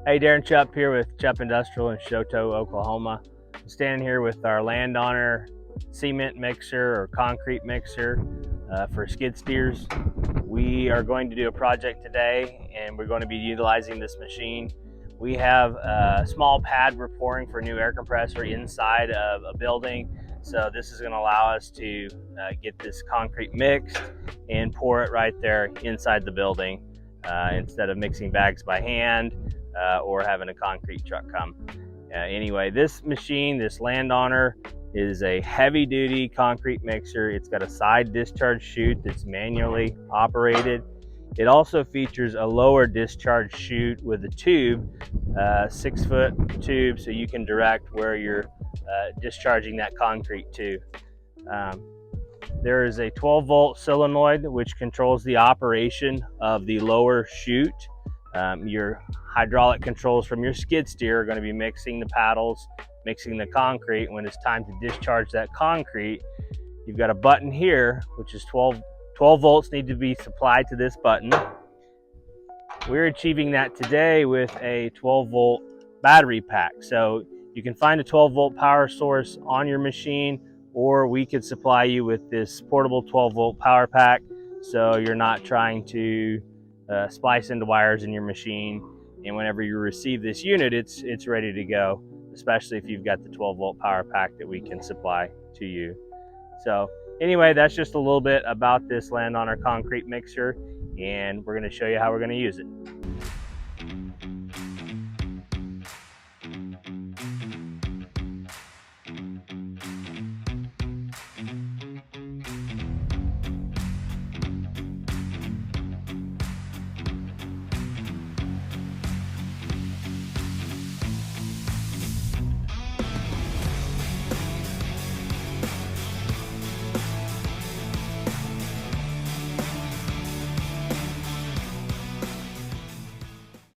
Hey, Darren Chupp here with Chupp Industrial in Chouteau, Oklahoma. I'm standing here with our Landhonor cement mixer or concrete mixer for skid steers. We are going to do a project today and we're going to be utilizing this machine. We have a small pad we're pouring for a new air compressor inside of a building. So this is going to allow us to get this concrete mixed and pour it right there inside the building instead of mixing bags by hand or having a concrete truck come. Anyway, this machine, this Landhonor, is a heavy-duty concrete mixer. It's got a side discharge chute that's manually operated. It also features a lower discharge chute with a tube, 6-foot tube, so you can direct where you're discharging that concrete to. There is a 12-volt solenoid which controls the operation of the lower chute. Your hydraulic controls from your skid steer are going to be mixing the paddles, mixing the concrete. When it's time to discharge that concrete, you've got a button here, which is 12 volts need to be supplied to this button. We're achieving that today with a 12-volt battery pack. So you can find a 12-volt power source on your machine, or we could supply you with this portable 12-volt power pack so you're not trying to splice into wires in your machine, and whenever you receive this unit, it's ready to go, especially if you've got the 12-volt power pack that we can supply to you. So anyway, that's just a little bit about this Landhonor concrete mixer, and we're going to show you how we're going to use it.